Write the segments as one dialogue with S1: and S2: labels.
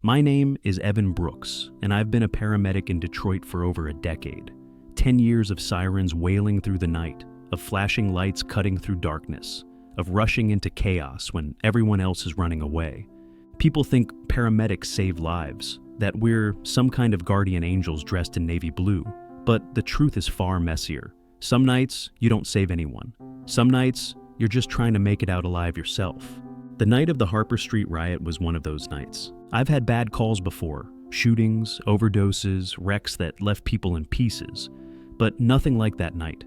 S1: My name is Evan Brooks, and I've been a paramedic in Detroit for over a decade. 10 years of sirens wailing through the night, of flashing lights cutting through darkness, of rushing into chaos when everyone else is running away. People think paramedics save lives, that we're some kind of guardian angels dressed in navy blue, but the truth is far messier. Some nights, you don't save anyone. Some nights, you're just trying to make it out alive yourself. The night of the Harper Street Riot was one of those nights. I've had bad calls before, shootings, overdoses, wrecks that left people in pieces, but nothing like that night.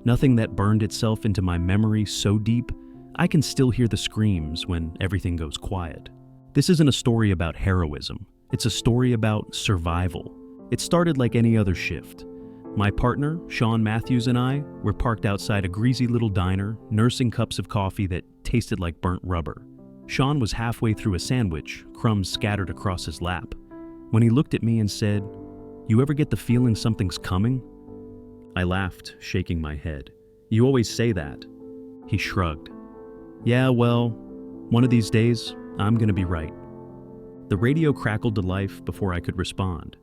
S1: Nothing that burned itself into my memory so deep, I can still hear the screams when everything goes quiet. This isn't a story about heroism. It's a story about survival. It started like any other shift. My partner, Sean Matthews, and I were parked outside a greasy little diner, nursing cups of coffee that tasted like burnt rubber. Sean was halfway through a sandwich, crumbs scattered across his lap, when he looked at me and said, "You ever get the feeling something's coming?" I laughed, shaking my head. "You always say that." He shrugged. "Yeah, well, one of these days, I'm gonna be right." The radio crackled to life before I could respond.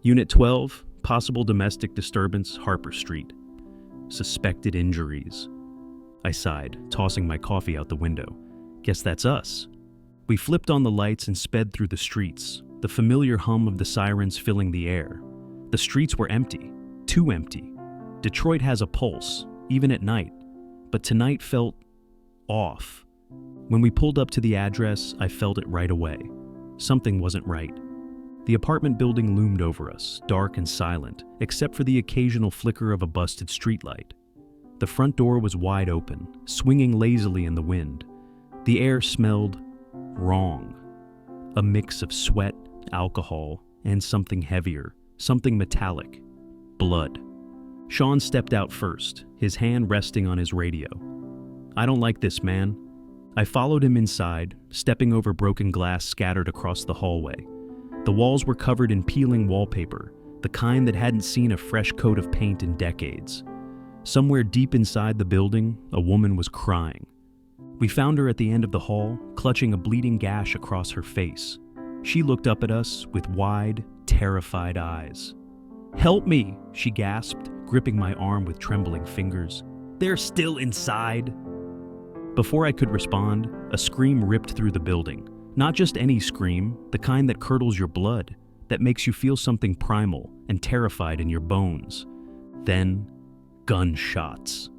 S1: Unit 12, possible domestic disturbance, Harper Street. Suspected injuries. I sighed, tossing my coffee out the window. Guess that's us. We flipped on the lights and sped through the streets, the familiar hum of the sirens filling the air. The streets were empty, too empty. Detroit has a pulse, even at night, but tonight felt off. When we pulled up to the address, I felt it right away. Something wasn't right. The apartment building loomed over us, dark and silent, except for the occasional flicker of a busted streetlight. The front door was wide open, swinging lazily in the wind. The air smelled wrong. A mix of sweat, alcohol, and something heavier, something metallic. Blood. Sean stepped out first, his hand resting on his radio. "I don't like this, man." I followed him inside, stepping over broken glass scattered across the hallway. The walls were covered in peeling wallpaper, the kind that hadn't seen a fresh coat of paint in decades. Somewhere deep inside the building, a woman was crying. We found her at the end of the hall, clutching a bleeding gash across her face. She looked up at us with wide, terrified eyes. "Help me," she gasped, gripping my arm with trembling fingers. "They're still inside." Before I could respond, a scream ripped through the building. Not just any scream, the kind that curdles your blood, that makes you feel something primal and terrified in your bones. Then, gunshots.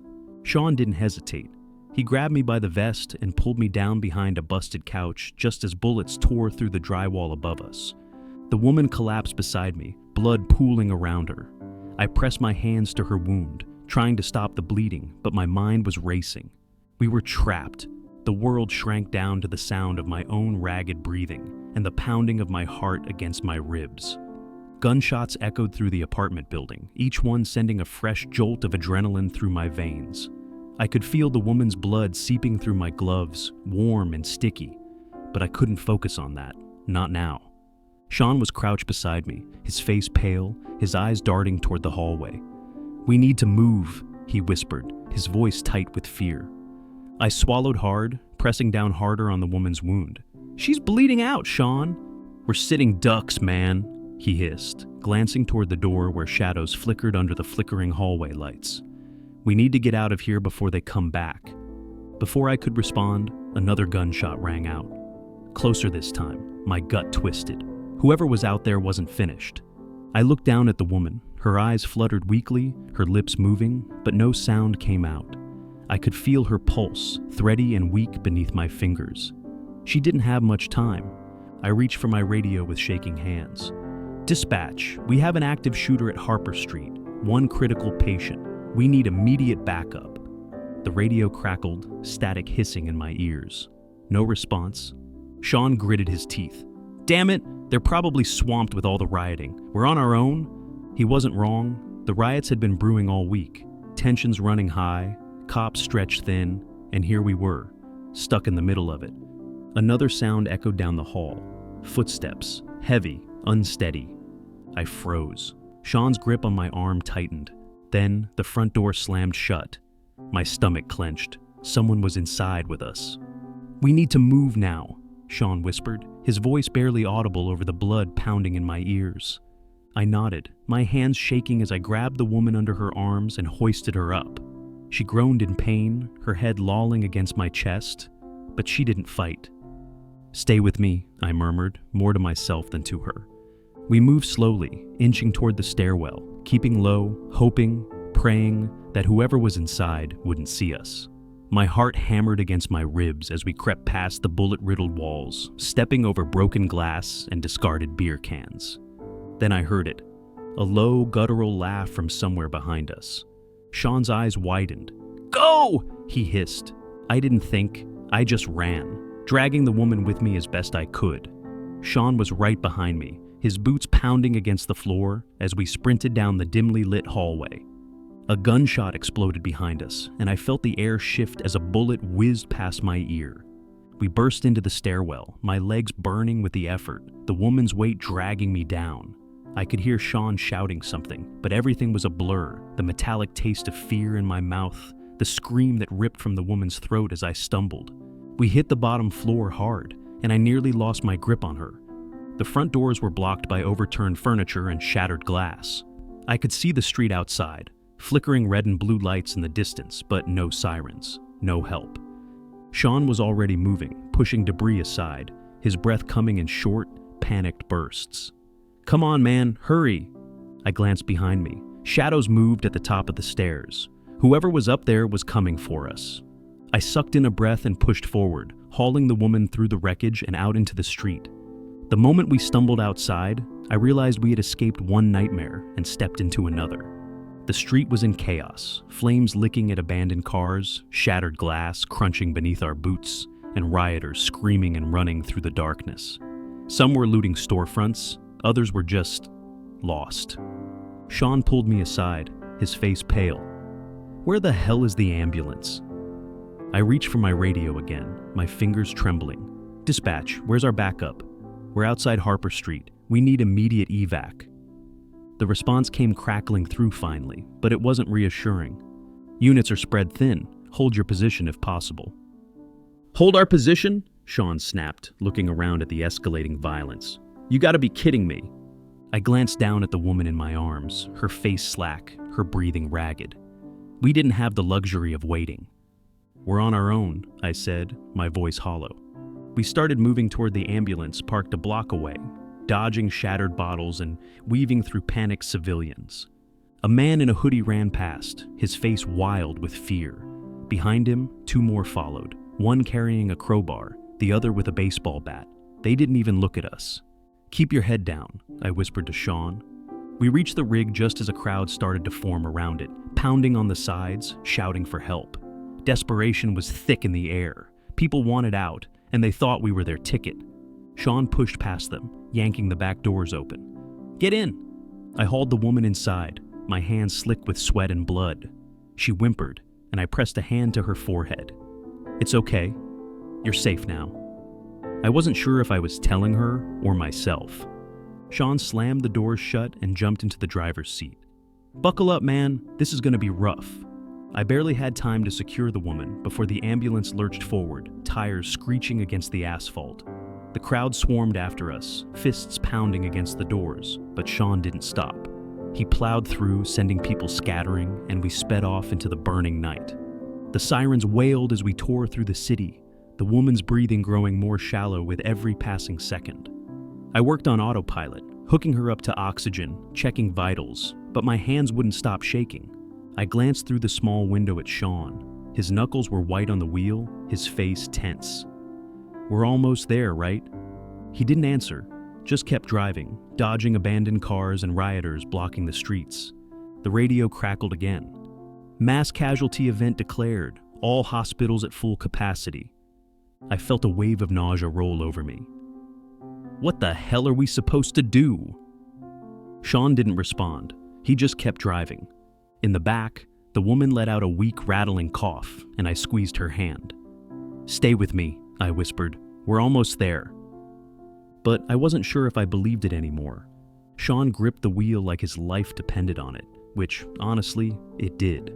S1: Sean didn't hesitate. He grabbed me by the vest and pulled me down behind a busted couch just as bullets tore through the drywall above us. The woman collapsed beside me, blood pooling around her. I pressed my hands to her wound, trying to stop the bleeding, but my mind was racing. We were trapped. The world shrank down to the sound of my own ragged breathing and the pounding of my heart against my ribs. Gunshots echoed through the apartment building, each one sending a fresh jolt of adrenaline through my veins. I could feel the woman's blood seeping through my gloves, warm and sticky, but I couldn't focus on that, not now. Sean was crouched beside me, his face pale, his eyes darting toward the hallway. "We need to move," he whispered, his voice tight with fear. I swallowed hard, pressing down harder on the woman's wound. "She's bleeding out, Sean." "We're sitting ducks, man," he hissed, glancing toward the door where shadows flickered under the flickering hallway lights. "We need to get out of here before they come back." Before I could respond, another gunshot rang out. Closer this time, my gut twisted. Whoever was out there wasn't finished. I looked down at the woman. Her eyes fluttered weakly, her lips moving, but no sound came out. I could feel her pulse, thready and weak beneath my fingers. She didn't have much time. I reached for my radio with shaking hands. "Dispatch, we have an active shooter at Harper Street. One critical patient. We need immediate backup." The radio crackled, static hissing in my ears. No response. Sean gritted his teeth. "Damn it, they're probably swamped with all the rioting. We're on our own." He wasn't wrong. The riots had been brewing all week. Tensions running high, cops stretched thin, and here we were, stuck in the middle of it. Another sound echoed down the hall. Footsteps, heavy, unsteady. I froze. Sean's grip on my arm tightened. Then, the front door slammed shut. My stomach clenched. Someone was inside with us. "We need to move now." Sean whispered, his voice barely audible over the blood pounding in my ears. I nodded, my hands shaking as I grabbed the woman under her arms and hoisted her up. She groaned in pain, her head lolling against my chest, but she didn't fight. "Stay with me," I murmured, more to myself than to her. We moved slowly, inching toward the stairwell, keeping low, hoping, praying that whoever was inside wouldn't see us. My heart hammered against my ribs as we crept past the bullet-riddled walls, stepping over broken glass and discarded beer cans. Then I heard it, a low, guttural laugh from somewhere behind us. Sean's eyes widened. "Go!" he hissed. I didn't think, I just ran, dragging the woman with me as best I could. Sean was right behind me, his boots pounding against the floor as we sprinted down the dimly lit hallway. A gunshot exploded behind us, and I felt the air shift as a bullet whizzed past my ear. We burst into the stairwell, my legs burning with the effort, the woman's weight dragging me down. I could hear Sean shouting something, but everything was a blur, the metallic taste of fear in my mouth, the scream that ripped from the woman's throat as I stumbled. We hit the bottom floor hard, and I nearly lost my grip on her. The front doors were blocked by overturned furniture and shattered glass. I could see the street outside, flickering red and blue lights in the distance, but no sirens, no help. Sean was already moving, pushing debris aside, his breath coming in short, panicked bursts. "Come on, man, hurry!" I glanced behind me. Shadows moved at the top of the stairs. Whoever was up there was coming for us. I sucked in a breath and pushed forward, hauling the woman through the wreckage and out into the street. The moment we stumbled outside, I realized we had escaped one nightmare and stepped into another. The street was in chaos, flames licking at abandoned cars, shattered glass crunching beneath our boots, and rioters screaming and running through the darkness. Some were looting storefronts, others were just lost. Sean pulled me aside, his face pale. "Where the hell is the ambulance?" I reached for my radio again, my fingers trembling. "Dispatch, where's our backup?" "We're outside Harper Street. We need immediate evac." The response came crackling through finally, but it wasn't reassuring. "Units are spread thin. Hold your position if possible." "Hold our position?" Sean snapped, looking around at the escalating violence. "You gotta be kidding me." I glanced down at the woman in my arms, her face slack, her breathing ragged. We didn't have the luxury of waiting. "We're on our own," I said, my voice hollow. We started moving toward the ambulance parked a block away, dodging shattered bottles and weaving through panicked civilians. A man in a hoodie ran past, his face wild with fear. Behind him, two more followed, one carrying a crowbar, the other with a baseball bat. They didn't even look at us. "Keep your head down," I whispered to Sean. We reached the rig just as a crowd started to form around it, pounding on the sides, shouting for help. Desperation was thick in the air. People wanted out, and they thought we were their ticket. Sean pushed past them, yanking the back doors open. "Get in!" I hauled the woman inside, my hands slick with sweat and blood. She whimpered, and I pressed a hand to her forehead. "It's okay. You're safe now." I wasn't sure if I was telling her or myself. Sean slammed the doors shut and jumped into the driver's seat. "Buckle up, man. This is gonna be rough." I barely had time to secure the woman before the ambulance lurched forward, tires screeching against the asphalt. The crowd swarmed after us, fists pounding against the doors, but Sean didn't stop. He plowed through, sending people scattering, and we sped off into the burning night. The sirens wailed as we tore through the city, the woman's breathing growing more shallow with every passing second. I worked on autopilot, hooking her up to oxygen, checking vitals, but my hands wouldn't stop shaking. I glanced through the small window at Sean. His knuckles were white on the wheel, his face tense. "We're almost there, right?" He didn't answer, just kept driving, dodging abandoned cars and rioters blocking the streets. The radio crackled again. "Mass casualty event declared, all hospitals at full capacity." I felt a wave of nausea roll over me. What the hell are we supposed to do? Sean didn't respond. He just kept driving. In the back, the woman let out a weak, rattling cough, and I squeezed her hand. "Stay with me," I whispered. "We're almost there." But I wasn't sure if I believed it anymore. Sean gripped the wheel like his life depended on it, which, honestly, it did.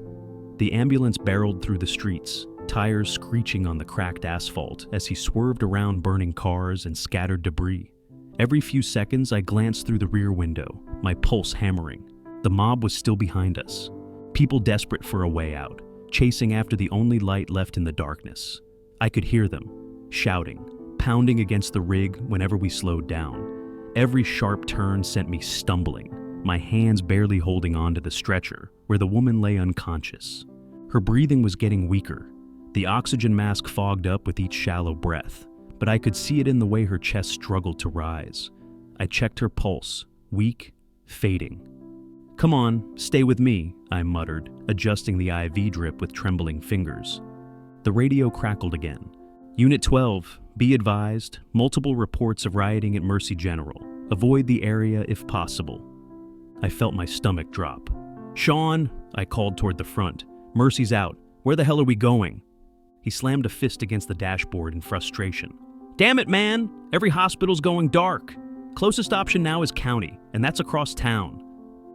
S1: The ambulance barreled through the streets. tires screeching on the cracked asphalt as he swerved around burning cars and scattered debris. Every few seconds, I glanced through the rear window, my pulse hammering. The mob was still behind us, people desperate for a way out, chasing after the only light left in the darkness. I could hear them, shouting, pounding against the rig whenever we slowed down. Every sharp turn sent me stumbling, my hands barely holding onto the stretcher where the woman lay unconscious. Her breathing was getting weaker. The oxygen mask fogged up with each shallow breath, but I could see it in the way her chest struggled to rise. I checked her pulse, weak, fading. "Come on, stay with me," I muttered, adjusting the IV drip with trembling fingers. The radio crackled again. "Unit 12, be advised, multiple reports of rioting at Mercy General. Avoid the area if possible." I felt my stomach drop. "Sean," I called toward the front. "Mercy's out. Where the hell are we going?" He slammed a fist against the dashboard in frustration. "Damn it, man! Every hospital's going dark. Closest option now is County, and that's across town."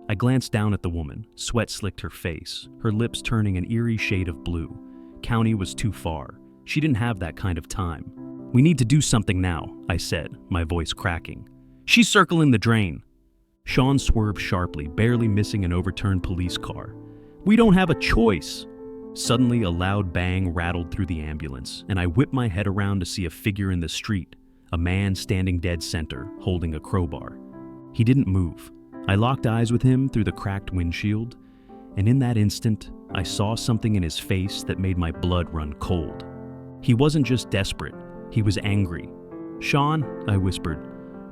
S1: I glanced down at the woman. Sweat slicked her face, her lips turning an eerie shade of blue. County was too far. She didn't have that kind of time. "We need to do something now," I said, my voice cracking. "She's circling the drain." Sean swerved sharply, barely missing an overturned police car. "We don't have a choice." Suddenly, a loud bang rattled through the ambulance, and I whipped my head around to see a figure in the street, a man standing dead center, holding a crowbar. He didn't move. I locked eyes with him through the cracked windshield, and in that instant, I saw something in his face that made my blood run cold. He wasn't just desperate, he was angry. "Sean," I whispered,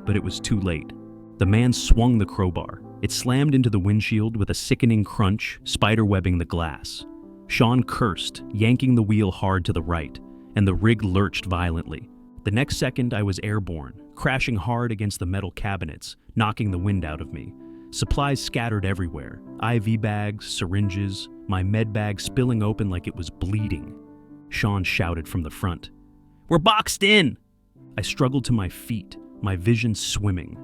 S1: but it was too late. The man swung the crowbar. It slammed into the windshield with a sickening crunch, spiderwebbing the glass. Sean cursed, yanking the wheel hard to the right, and the rig lurched violently. The next second, I was airborne, crashing hard against the metal cabinets, knocking the wind out of me. Supplies scattered everywhere, IV bags, syringes, my med bag spilling open like it was bleeding. Sean shouted from the front, "We're boxed in!" I struggled to my feet, my vision swimming.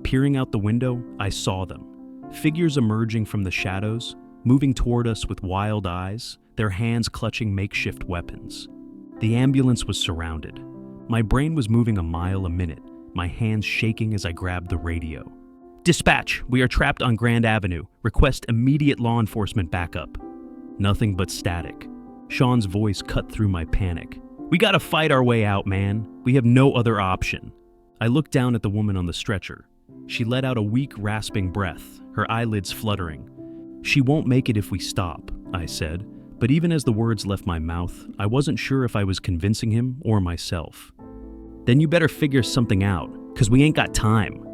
S1: Peering out the window, I saw them. Figures emerging from the shadows, moving toward us with wild eyes, their hands clutching makeshift weapons. The ambulance was surrounded. My brain was moving a mile a minute, my hands shaking as I grabbed the radio. "Dispatch, we are trapped on Grand Avenue. Request immediate law enforcement backup." Nothing but static. Sean's voice cut through my panic. "We gotta fight our way out, man. We have no other option." I looked down at the woman on the stretcher. She let out a weak, rasping breath, her eyelids fluttering. "She won't make it if we stop," I said, but even as the words left my mouth, I wasn't sure if I was convincing him or myself. "Then you better figure something out, 'cause we ain't got time."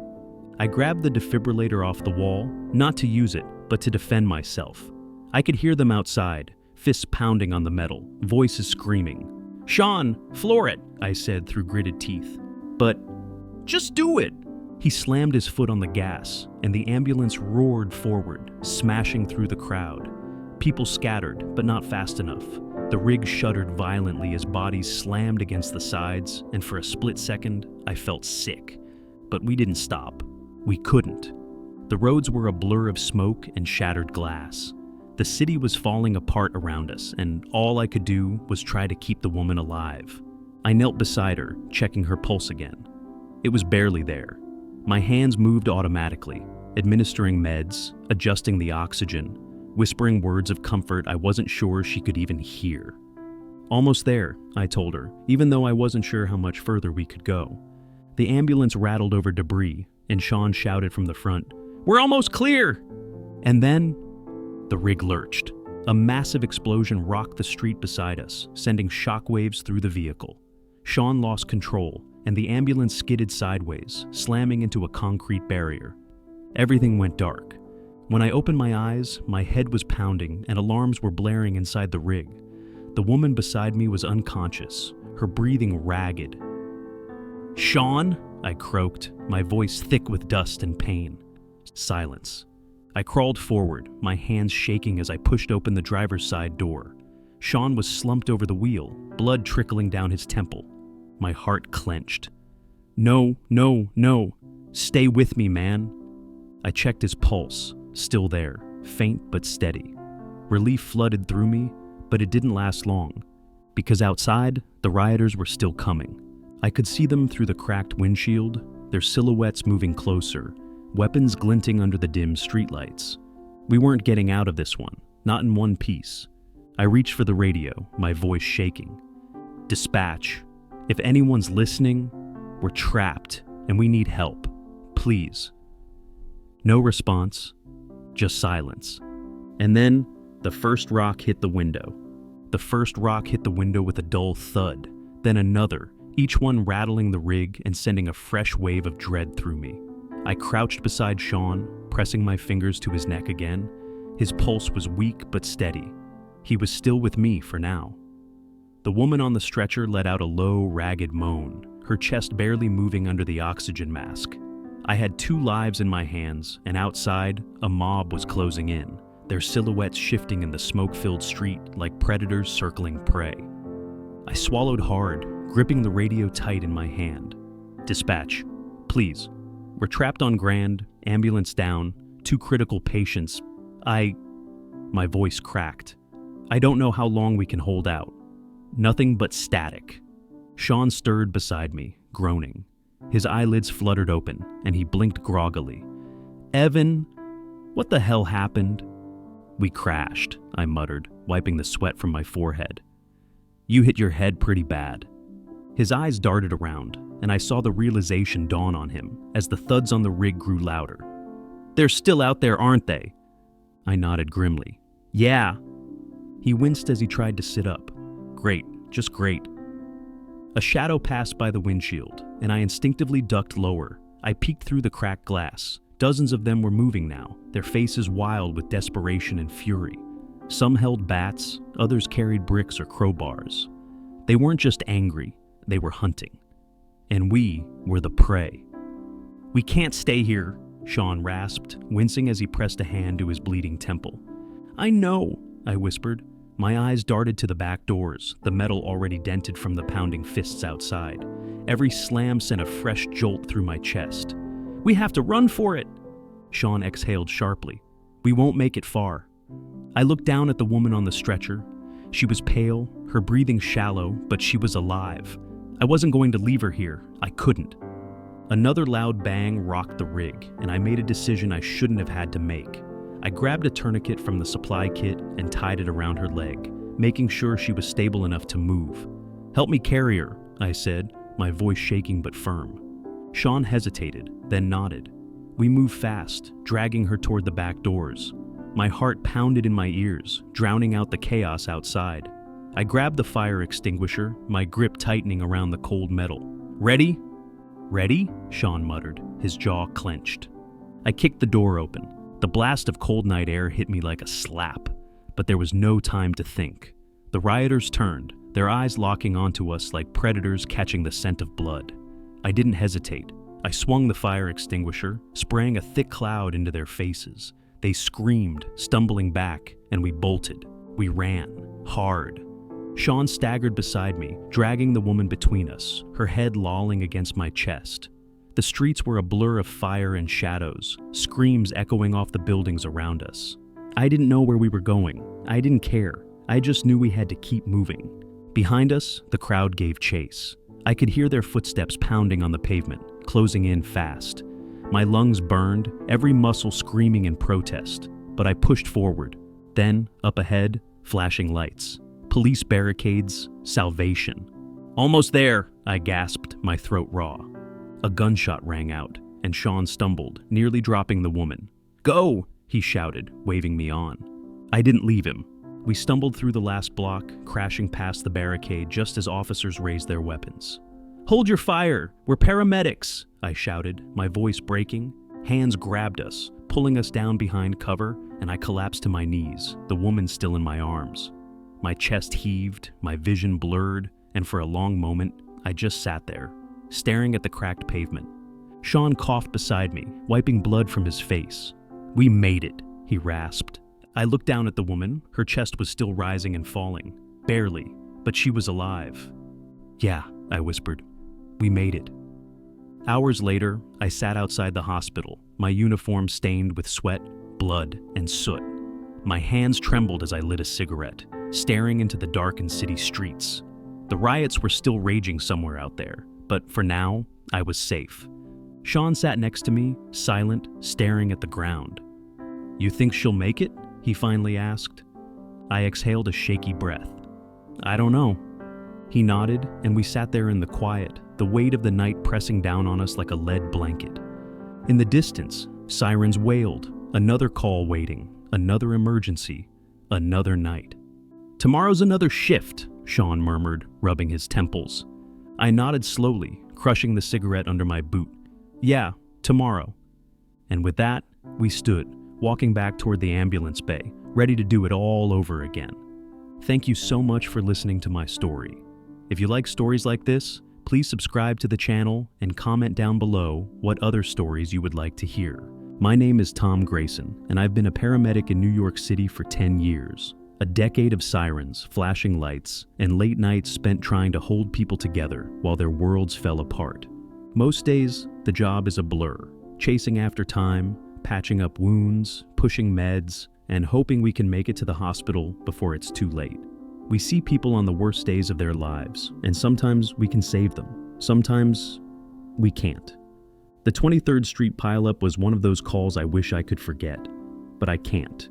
S1: I grabbed the defibrillator off the wall, not to use it, but to defend myself. I could hear them outside, fists pounding on the metal, voices screaming. "Sean, floor it," I said through gritted teeth. "But just do it." He slammed his foot on the gas, and the ambulance roared forward, smashing through the crowd. People scattered, but not fast enough. The rig shuddered violently as bodies slammed against the sides, and for a split second, I felt sick. But we didn't stop. We couldn't. The roads were a blur of smoke and shattered glass. The city was falling apart around us, and all I could do was try to keep the woman alive. I knelt beside her, checking her pulse again. It was barely there. My hands moved automatically, administering meds, adjusting the oxygen, whispering words of comfort I wasn't sure she could even hear. "Almost there," I told her, even though I wasn't sure how much further we could go. The ambulance rattled over debris, and Sean shouted from the front, "We're almost clear!" And then, the rig lurched. A massive explosion rocked the street beside us, sending shockwaves through the vehicle. Sean lost control, and the ambulance skidded sideways, slamming into a concrete barrier. Everything went dark. When I opened my eyes, my head was pounding and alarms were blaring inside the rig. The woman beside me was unconscious, her breathing ragged. "Sean?" I croaked, my voice thick with dust and pain. Silence. I crawled forward, my hands shaking as I pushed open the driver's side door. Sean was slumped over the wheel, blood trickling down his temple. My heart clenched. "No, no, no. Stay with me, man." I checked his pulse, still there, faint but steady. Relief flooded through me, but it didn't last long. because outside, the rioters were still coming. I could see them through the cracked windshield, their silhouettes moving closer, weapons glinting under the dim streetlights. We weren't getting out of this one, not in one piece. I reached for the radio, my voice shaking. "Dispatch, if anyone's listening, we're trapped and we need help. Please." No response, just silence. And then, the first rock hit the window. The first rock hit the window with a dull thud, then another, each one rattling the rig and sending a fresh wave of dread through me. I crouched beside Sean, pressing my fingers to his neck again. His pulse was weak but steady. He was still with me for now. The woman on the stretcher let out a low, ragged moan, her chest barely moving under the oxygen mask. I had 2 lives in my hands, and outside, a mob was closing in, their silhouettes shifting in the smoke-filled street like predators circling prey. I swallowed hard, gripping the radio tight in my hand. "Dispatch, please. We're trapped on Grand, ambulance down, 2 critical patients. My voice cracked. I don't know how long we can hold out. Nothing but static." Sean stirred beside me, groaning. His eyelids fluttered open, and he blinked groggily. "Evan, what the hell happened?" "We crashed," I muttered, wiping the sweat from my forehead. "You hit your head pretty bad." His eyes darted around, and I saw the realization dawn on him as the thuds on the rig grew louder. "They're still out there, aren't they?" I nodded grimly. "Yeah." He winced as he tried to sit up. "Great, just great." A shadow passed by the windshield, and I instinctively ducked lower. I peeked through the cracked glass. Dozens of them were moving now, their faces wild with desperation and fury. Some held bats, others carried bricks or crowbars. They weren't just angry, they were hunting. And we were the prey. "We can't stay here," Sean rasped, wincing as he pressed a hand to his bleeding temple. "I know," I whispered. My eyes darted to the back doors, the metal already dented from the pounding fists outside. Every slam sent a fresh jolt through my chest. "We have to run for it!" Sean exhaled sharply. "We won't make it far." I looked down at the woman on the stretcher. She was pale, her breathing shallow, but she was alive. I wasn't going to leave her here. I couldn't. Another loud bang rocked the rig, and I made a decision I shouldn't have had to make. I grabbed a tourniquet from the supply kit and tied it around her leg, making sure she was stable enough to move. "Help me carry her," I said, my voice shaking but firm. Sean hesitated, then nodded. We moved fast, dragging her toward the back doors. My heart pounded in my ears, drowning out the chaos outside. I grabbed the fire extinguisher, my grip tightening around the cold metal. "Ready?" "Ready?" Sean muttered, his jaw clenched. I kicked the door open. The blast of cold night air hit me like a slap, but there was no time to think. The rioters turned, their eyes locking onto us like predators catching the scent of blood. I didn't hesitate. I swung the fire extinguisher, spraying a thick cloud into their faces. They screamed, stumbling back, and we bolted. We ran, hard. Sean staggered beside me, dragging the woman between us, her head lolling against my chest. The streets were a blur of fire and shadows, screams echoing off the buildings around us. I didn't know where we were going. I didn't care. I just knew we had to keep moving. Behind us, the crowd gave chase. I could hear their footsteps pounding on the pavement, closing in fast. My lungs burned, every muscle screaming in protest, but I pushed forward. Then, up ahead, flashing lights. Police barricades, salvation. "Almost there," I gasped, my throat raw. A gunshot rang out, and Sean stumbled, nearly dropping the woman. "Go!" he shouted, waving me on. I didn't leave him. We stumbled through the last block, crashing past the barricade just as officers raised their weapons. "Hold your fire! We're paramedics!" I shouted, my voice breaking. Hands grabbed us, pulling us down behind cover, and I collapsed to my knees, the woman still in my arms. My chest heaved, my vision blurred, and for a long moment, I just sat there, staring at the cracked pavement. Sean coughed beside me, wiping blood from his face. "We made it," he rasped. I looked down at the woman. Her chest was still rising and falling. Barely, but she was alive. "Yeah," I whispered. "We made it." Hours later, I sat outside the hospital, my uniform stained with sweat, blood, and soot. My hands trembled as I lit a cigarette, staring into the darkened city streets. The riots were still raging somewhere out there, but for now, I was safe. Sean sat next to me, silent, staring at the ground. "You think she'll make it?" he finally asked. I exhaled a shaky breath. "I don't know." He nodded, and we sat there in the quiet, the weight of the night pressing down on us like a lead blanket. In the distance, sirens wailed, another call waiting, another emergency, another night. "Tomorrow's another shift," Sean murmured, rubbing his temples. I nodded slowly, crushing the cigarette under my boot. "Yeah, tomorrow." And with that, we stood, walking back toward the ambulance bay, ready to do it all over again. Thank you so much for listening to my story. If you like stories like this, please subscribe to the channel and comment down below what other stories you would like to hear. My name is Tom Grayson, and I've been a paramedic in New York City for 10 years. A decade of sirens, flashing lights, and late nights spent trying to hold people together while their worlds fell apart. Most days, the job is a blur, chasing after time, patching up wounds, pushing meds, and hoping we can make it to the hospital before it's too late. We see people on the worst days of their lives, and sometimes we can save them. Sometimes we can't. The 23rd Street pileup was one of those calls I wish I could forget, but I can't.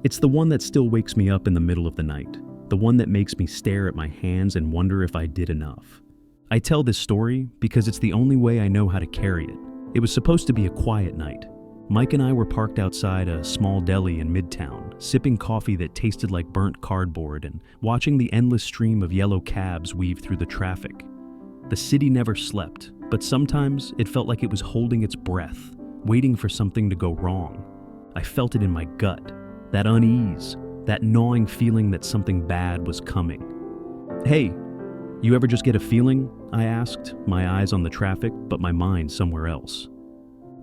S1: It's the one that still wakes me up in the middle of the night, the one that makes me stare at my hands and wonder if I did enough. I tell this story because it's the only way I know how to carry it. It was supposed to be a quiet night. Mike and I were parked outside a small deli in Midtown, sipping coffee that tasted like burnt cardboard and watching the endless stream of yellow cabs weave through the traffic. The city never slept, but sometimes it felt like it was holding its breath, waiting for something to go wrong. I felt it in my gut, that unease, that gnawing feeling that something bad was coming. "Hey, you ever just get a feeling?" I asked, my eyes on the traffic, but my mind somewhere else.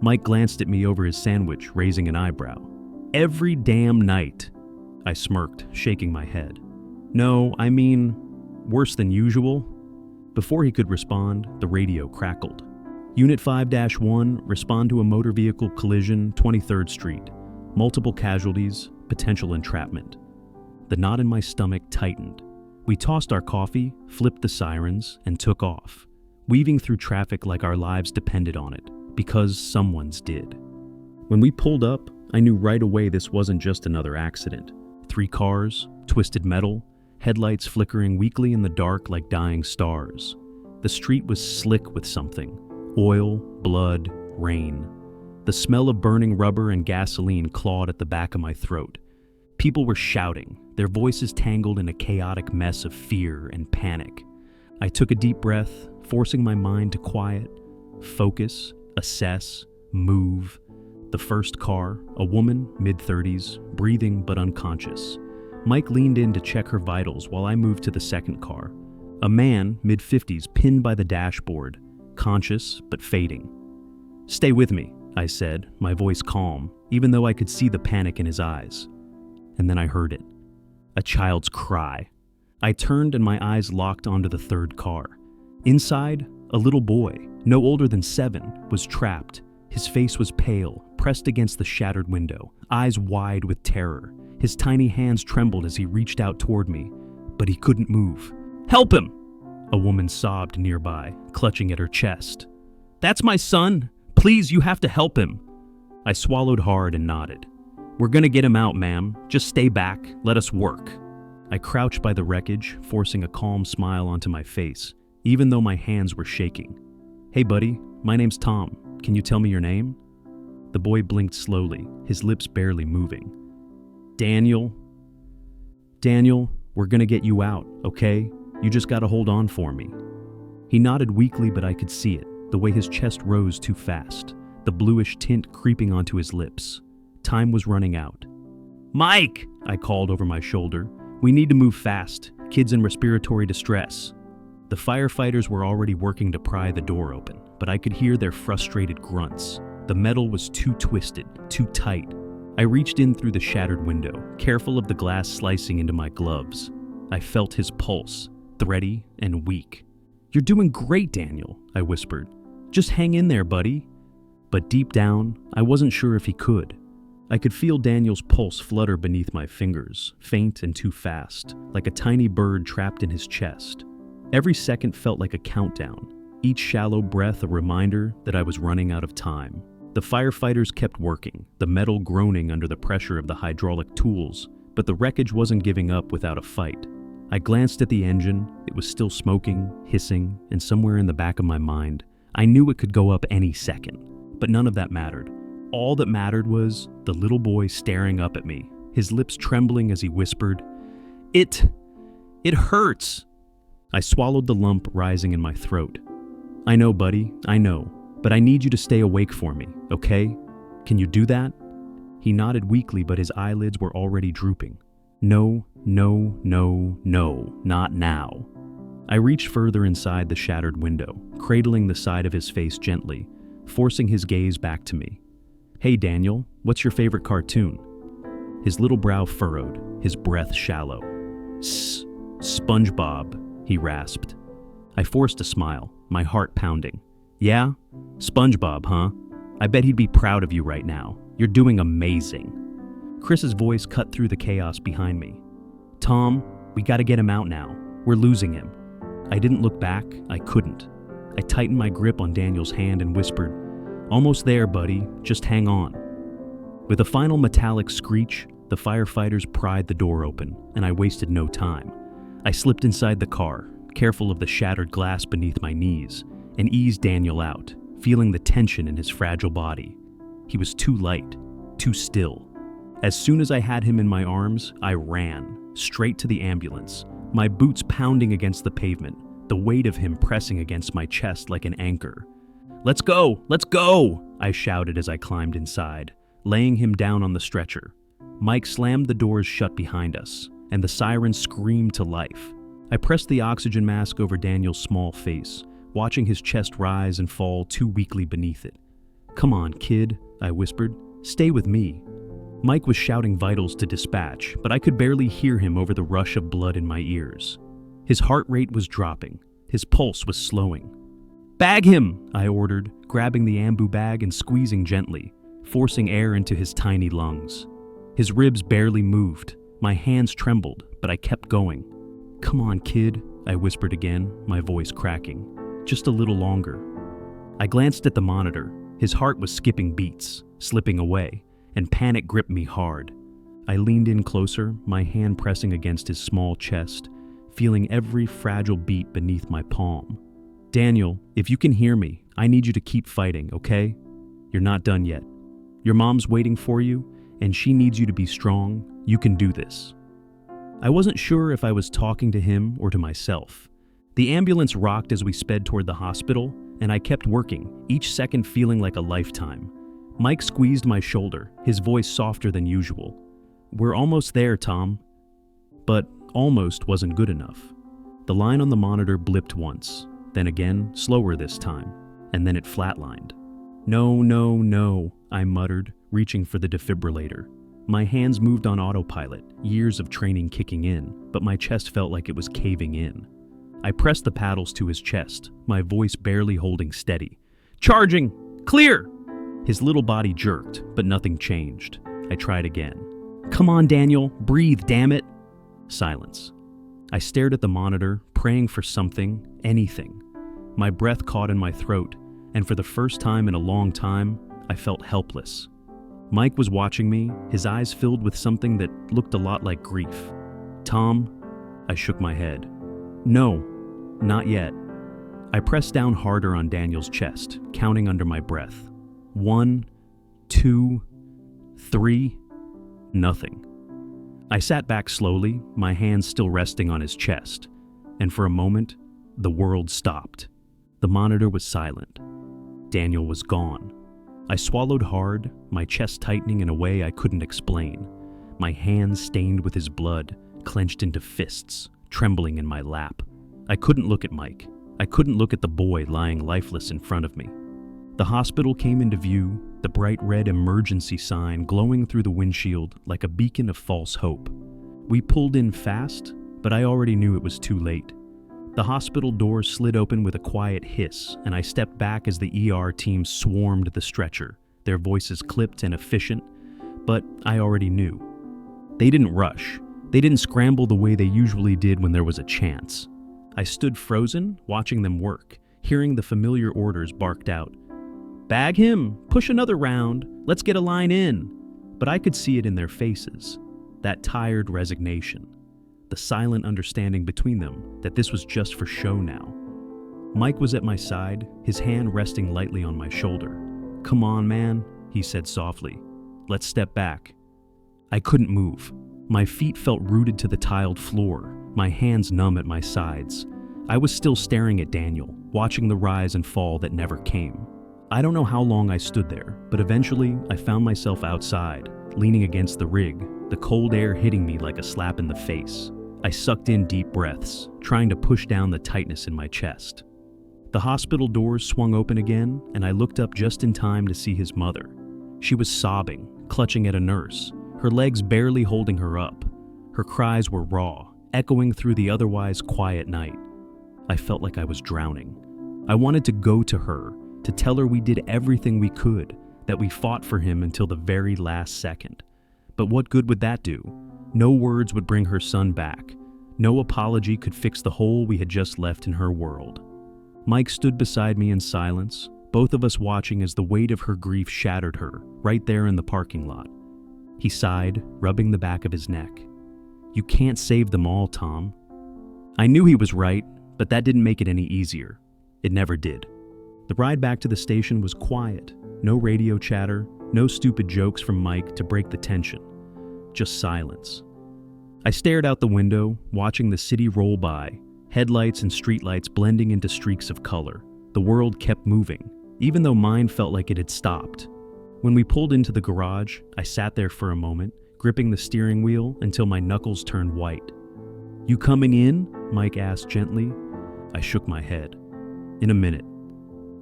S1: Mike glanced at me over his sandwich, raising an eyebrow. "Every damn night," I smirked, shaking my head. "No, I mean, worse than usual." Before he could respond, the radio crackled. "Unit 5-1, respond to a motor vehicle collision, 23rd Street. Multiple casualties, potential entrapment." The knot in my stomach tightened. We tossed our coffee, flipped the sirens, and took off, weaving through traffic like our lives depended on it, because someone's did. When we pulled up, I knew right away this wasn't just another accident. 3 cars, twisted metal, headlights flickering weakly in the dark like dying stars. The street was slick with something: oil, blood, rain. The smell of burning rubber and gasoline clawed at the back of my throat. People were shouting, their voices tangled in a chaotic mess of fear and panic. I took a deep breath, forcing my mind to quiet, focus, assess, move. The first car, a woman, mid-30s, breathing but unconscious. Mike leaned in to check her vitals while I moved to the second car. A man, mid-50s, pinned by the dashboard, conscious but fading. "Stay with me," I said, my voice calm, even though I could see the panic in his eyes. And then I heard it. A child's cry. I turned and my eyes locked onto the third car. Inside, a little boy, no older than 7, was trapped. His face was pale, pressed against the shattered window, eyes wide with terror. His tiny hands trembled as he reached out toward me, but he couldn't move. "Help him!" A woman sobbed nearby, clutching at her chest. "That's my son! Please, you have to help him!" I swallowed hard and nodded. "We're gonna get him out, ma'am. Just stay back. Let us work." I crouched by the wreckage, forcing a calm smile onto my face, even though my hands were shaking. "Hey, buddy, my name's Tom. Can you tell me your name?" The boy blinked slowly, his lips barely moving. Daniel, we're gonna get you out, okay? You just gotta hold on for me." He nodded weakly, but I could see it, the way his chest rose too fast, the bluish tint creeping onto his lips. Time was running out. "Mike!" I called over my shoulder. "We need to move fast. Kid's in respiratory distress." The firefighters were already working to pry the door open, but I could hear their frustrated grunts. The metal was too twisted, too tight. I reached in through the shattered window, careful of the glass slicing into my gloves. I felt his pulse, thready and weak. "You're doing great, Daniel," I whispered. "Just hang in there, buddy." But deep down, I wasn't sure if he could. I could feel Daniel's pulse flutter beneath my fingers, faint and too fast, like a tiny bird trapped in his chest. Every second felt like a countdown, each shallow breath a reminder that I was running out of time. The firefighters kept working, the metal groaning under the pressure of the hydraulic tools, but the wreckage wasn't giving up without a fight. I glanced at the engine. It was still smoking, hissing, and somewhere in the back of my mind, I knew it could go up any second. But none of that mattered. All that mattered was the little boy staring up at me, his lips trembling as he whispered, It hurts." I swallowed the lump rising in my throat. "I know, buddy, I know, but I need you to stay awake for me, okay? Can you do that?" He nodded weakly, but his eyelids were already drooping. No, no, no, no, not now. I reached further inside the shattered window, cradling the side of his face gently, forcing his gaze back to me. "Hey Daniel, what's your favorite cartoon?" His little brow furrowed, his breath shallow. SpongeBob, he rasped. I forced a smile, my heart pounding. "Yeah? SpongeBob, huh? I bet he'd be proud of you right now. You're doing amazing." Chris's voice cut through the chaos behind me. "Tom, we gotta get him out now. We're losing him." I didn't look back, I couldn't. I tightened my grip on Daniel's hand and whispered, "Almost there, buddy, just hang on." With a final metallic screech, the firefighters pried the door open, and I wasted no time. I slipped inside the car, careful of the shattered glass beneath my knees, and eased Daniel out, feeling the tension in his fragile body. He was too light, too still. As soon as I had him in my arms, I ran, straight to the ambulance, my boots pounding against the pavement, the weight of him pressing against my chest like an anchor. "Let's go! Let's go!" I shouted as I climbed inside, laying him down on the stretcher. Mike slammed the doors shut behind us, and the sirens screamed to life. I pressed the oxygen mask over Daniel's small face, watching his chest rise and fall too weakly beneath it. "Come on, kid," I whispered. "Stay with me." Mike was shouting vitals to dispatch, but I could barely hear him over the rush of blood in my ears. His heart rate was dropping. His pulse was slowing. "Bag him," I ordered, grabbing the ambu bag and squeezing gently, forcing air into his tiny lungs. His ribs barely moved. My hands trembled, but I kept going. "Come on, kid," I whispered again, my voice cracking. "Just a little longer." I glanced at the monitor. His heart was skipping beats, slipping away, and panic gripped me hard. I leaned in closer, my hand pressing against his small chest, feeling every fragile beat beneath my palm. "Daniel, if you can hear me, I need you to keep fighting, okay? You're not done yet. Your mom's waiting for you, and she needs you to be strong. You can do this." I wasn't sure if I was talking to him or to myself. The ambulance rocked as we sped toward the hospital, and I kept working, each second feeling like a lifetime. Mike squeezed my shoulder, his voice softer than usual. "We're almost there, Tom." But almost wasn't good enough. The line on the monitor blipped once, then again, slower this time, and then it flatlined. "No, no, no," I muttered, reaching for the defibrillator. My hands moved on autopilot, years of training kicking in, but my chest felt like it was caving in. I pressed the paddles to his chest, my voice barely holding steady. "Charging! Clear!" His little body jerked, but nothing changed. I tried again. "Come on, Daniel, breathe, damn it!" Silence. I stared at the monitor, praying for something, anything. My breath caught in my throat, and for the first time in a long time, I felt helpless. Mike was watching me, his eyes filled with something that looked a lot like grief. "Tom?" I shook my head. "No, not yet." I pressed down harder on Daniel's chest, counting under my breath. 1, 2, 3. Nothing. I sat back slowly, my hands still resting on his chest, and for a moment, the world stopped. The monitor was silent. Daniel was gone. I swallowed hard, my chest tightening in a way I couldn't explain. My hands stained with his blood, clenched into fists, trembling in my lap. I couldn't look at Mike. I couldn't look at the boy lying lifeless in front of me. The hospital came into view, the bright red emergency sign glowing through the windshield like a beacon of false hope. We pulled in fast, but I already knew it was too late. The hospital door slid open with a quiet hiss, and I stepped back as the ER team swarmed the stretcher, their voices clipped and efficient, but I already knew. They didn't rush. They didn't scramble the way they usually did when there was a chance. I stood frozen, watching them work, hearing the familiar orders barked out. "Bag him! Push another round! Let's get a line in!" But I could see it in their faces, that tired resignation, the silent understanding between them that this was just for show now. Mike was at my side, his hand resting lightly on my shoulder. "Come on, man," he said softly. "Let's step back." I couldn't move. My feet felt rooted to the tiled floor, my hands numb at my sides. I was still staring at Daniel, watching the rise and fall that never came. I don't know how long I stood there, but eventually I found myself outside, leaning against the rig, the cold air hitting me like a slap in the face. I sucked in deep breaths, trying to push down the tightness in my chest. The hospital doors swung open again, and I looked up just in time to see his mother. She was sobbing, clutching at a nurse, her legs barely holding her up. Her cries were raw, echoing through the otherwise quiet night. I felt like I was drowning. I wanted to go to her, to tell her we did everything we could, that we fought for him until the very last second. But what good would that do? No words would bring her son back. No apology could fix the hole we had just left in her world. Mike stood beside me in silence, both of us watching as the weight of her grief shattered her, right there in the parking lot. He sighed, rubbing the back of his neck. "You can't save them all, Tom." I knew he was right, but that didn't make it any easier. It never did. The ride back to the station was quiet. No radio chatter, no stupid jokes from Mike to break the tension. Just silence. I stared out the window, watching the city roll by, headlights and streetlights blending into streaks of color. The world kept moving, even though mine felt like it had stopped. When we pulled into the garage, I sat there for a moment, gripping the steering wheel until my knuckles turned white. "You coming in?" Mike asked gently. I shook my head. "In a minute."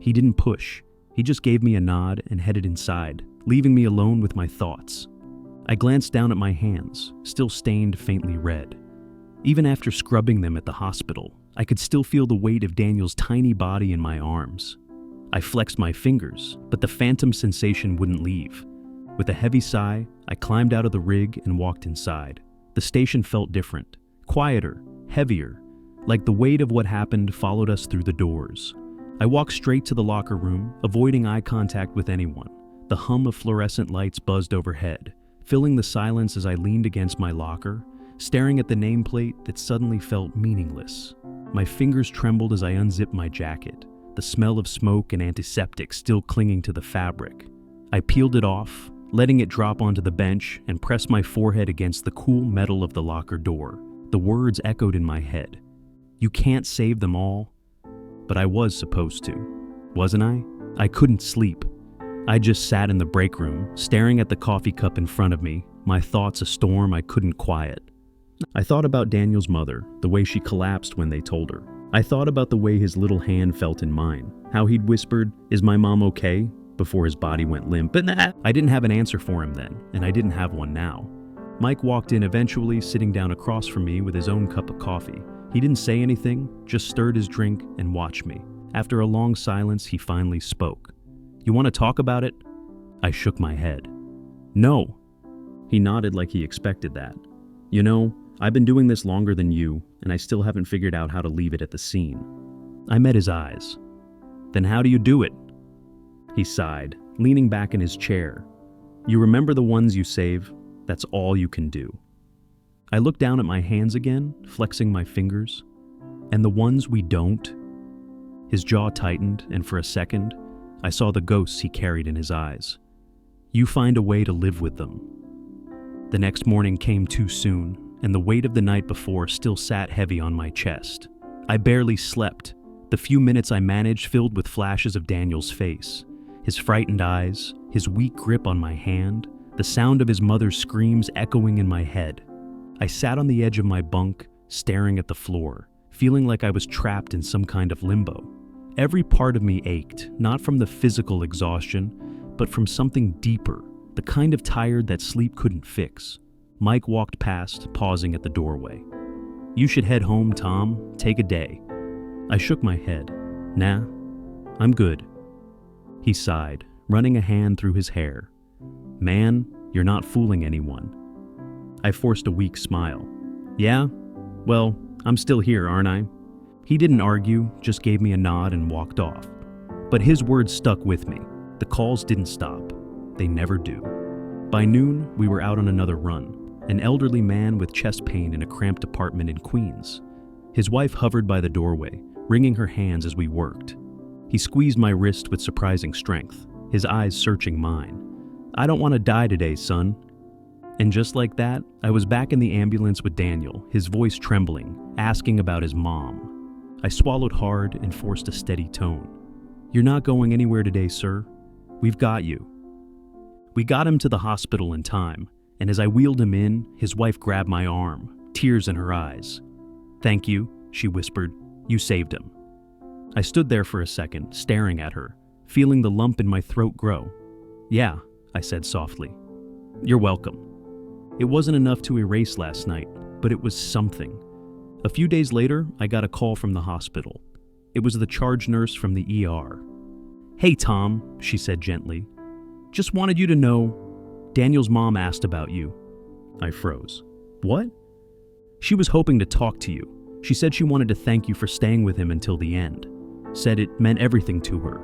S1: He didn't push. He just gave me a nod and headed inside, leaving me alone with my thoughts. I glanced down at my hands, still stained faintly red. Even after scrubbing them at the hospital, I could still feel the weight of Daniel's tiny body in my arms. I flexed my fingers, but the phantom sensation wouldn't leave. With a heavy sigh, I climbed out of the rig and walked inside. The station felt different, quieter, heavier, like the weight of what happened followed us through the doors. I walked straight to the locker room, avoiding eye contact with anyone. The hum of fluorescent lights buzzed overhead, filling the silence as I leaned against my locker, staring at the nameplate that suddenly felt meaningless. My fingers trembled as I unzipped my jacket, the smell of smoke and antiseptic still clinging to the fabric. I peeled it off, letting it drop onto the bench, and pressed my forehead against the cool metal of the locker door. The words echoed in my head. "You can't save them all." But I was supposed to, wasn't I? I couldn't sleep. I just sat in the break room, staring at the coffee cup in front of me, my thoughts a storm I couldn't quiet. I thought about Daniel's mother, the way she collapsed when they told her. I thought about the way his little hand felt in mine, how he'd whispered, "Is my mom okay?" before his body went limp. But I didn't have an answer for him then, and I didn't have one now. Mike walked in eventually, sitting down across from me with his own cup of coffee. He didn't say anything, just stirred his drink and watched me. After a long silence, he finally spoke. "You want to talk about it?" I shook my head. "No." He nodded like he expected that. "You know, I've been doing this longer than you, and I still haven't figured out how to leave it at the scene." I met his eyes. "Then how do you do it?" He sighed, leaning back in his chair. "You remember the ones you save? That's all you can do." I looked down at my hands again, flexing my fingers. "And the ones we don't?" His jaw tightened, and for a second, I saw the ghosts he carried in his eyes. "You find a way to live with them." The next morning came too soon, and the weight of the night before still sat heavy on my chest. I barely slept. The few minutes I managed filled with flashes of Daniel's face, his frightened eyes, his weak grip on my hand, the sound of his mother's screams echoing in my head. I sat on the edge of my bunk, staring at the floor, feeling like I was trapped in some kind of limbo. Every part of me ached, not from the physical exhaustion, but from something deeper, the kind of tired that sleep couldn't fix. Mike walked past, pausing at the doorway. "You should head home, Tom. Take a day." I shook my head. "Nah, I'm good." He sighed, running a hand through his hair. "Man, you're not fooling anyone." I forced a weak smile. "Yeah? Well, I'm still here, aren't I?" He didn't argue, just gave me a nod and walked off. But his words stuck with me. The calls didn't stop. They never do. By noon, we were out on another run. An elderly man with chest pain in a cramped apartment in Queens. His wife hovered by the doorway, wringing her hands as we worked. He squeezed my wrist with surprising strength, his eyes searching mine. "I don't want to die today, son." And just like that, I was back in the ambulance with Daniel, his voice trembling, asking about his mom. I swallowed hard and forced a steady tone. "You're not going anywhere today, sir. We've got you." We got him to the hospital in time, and as I wheeled him in, his wife grabbed my arm, tears in her eyes. "Thank you," she whispered. "You saved him." I stood there for a second, staring at her, feeling the lump in my throat grow. "Yeah," I said softly. "You're welcome." It wasn't enough to erase last night, but it was something. A few days later, I got a call from the hospital. It was the charge nurse from the ER. "Hey, Tom," she said gently. "Just wanted you to know, Daniel's mom asked about you." I froze. "What?" "She was hoping to talk to you. She said she wanted to thank you for staying with him until the end. Said it meant everything to her."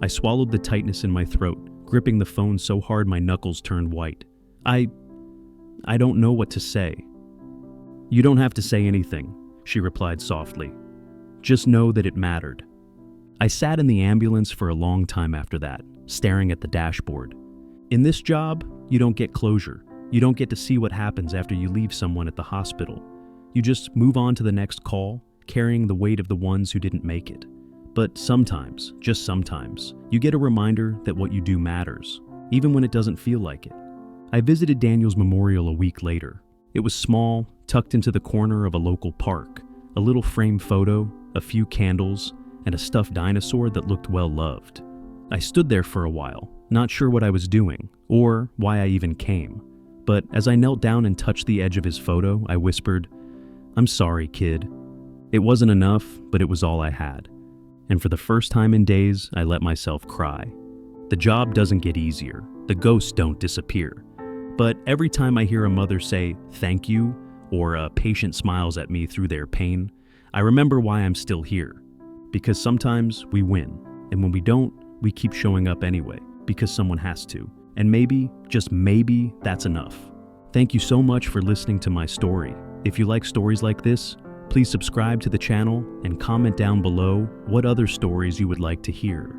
S1: I swallowed the tightness in my throat, gripping the phone so hard my knuckles turned white. I don't know what to say." "You don't have to say anything," she replied softly. "Just know that it mattered." I sat in the ambulance for a long time after that, staring at the dashboard. In this job, you don't get closure. You don't get to see what happens after you leave someone at the hospital. You just move on to the next call, carrying the weight of the ones who didn't make it. But sometimes, just sometimes, you get a reminder that what you do matters, even when it doesn't feel like it. I visited Daniel's memorial a week later. It was small, tucked into the corner of a local park, a little framed photo, a few candles, and a stuffed dinosaur that looked well loved. I stood there for a while, not sure what I was doing, or why I even came. But as I knelt down and touched the edge of his photo, I whispered, "I'm sorry, kid." It wasn't enough, but it was all I had. And for the first time in days, I let myself cry. The job doesn't get easier. The ghosts don't disappear. But every time I hear a mother say, "thank you," or a patient smiles at me through their pain, I remember why I'm still here. Because sometimes we win, and when we don't, we keep showing up anyway, because someone has to. And maybe, just maybe, that's enough. Thank you so much for listening to my story. If you like stories like this, please subscribe to the channel and comment down below what other stories you would like to hear.